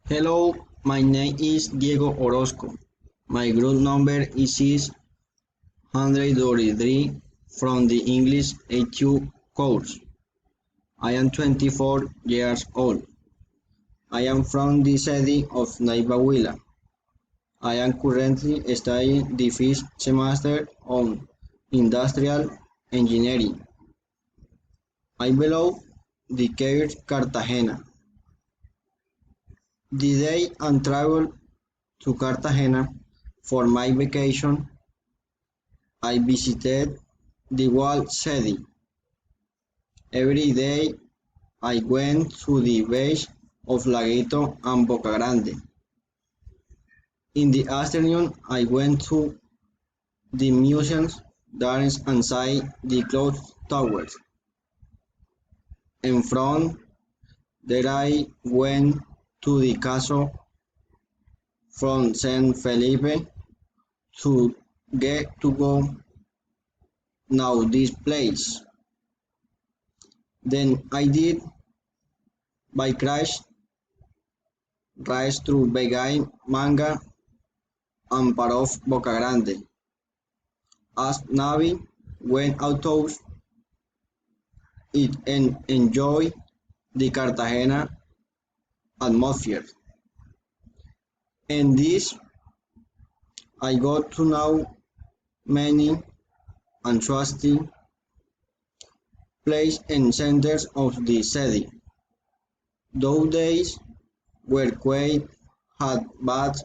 Hello, my name is Diego Orozco. My group number is 633 from the English A2 course. I am 24 years old. I am from the city of Neiva Huila. I am currently studying the fifth semester on industrial engineering. I belong the Cair Cartagena. The day I traveled to Cartagena for my vacation, I visited the walled city. Every day I went to the beach of Laguito and Boca Grande. In the afternoon I went to the museums there inside the clock towers. And from there I went to the castle from San Felipe to get to go know this place. Then I did by crash rise through Begay Manga and part of Boca Grande. As Navi went outdoors it and enjoy the Cartagena atmosphere. And this I got to know many interesting places and centers of the city. Those days were quite hot but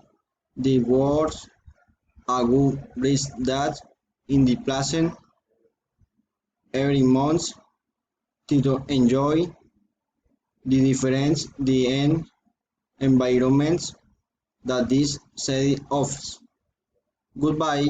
the was a good breeze that in the pleasant every month to enjoy the difference the environments that this city offers. Goodbye.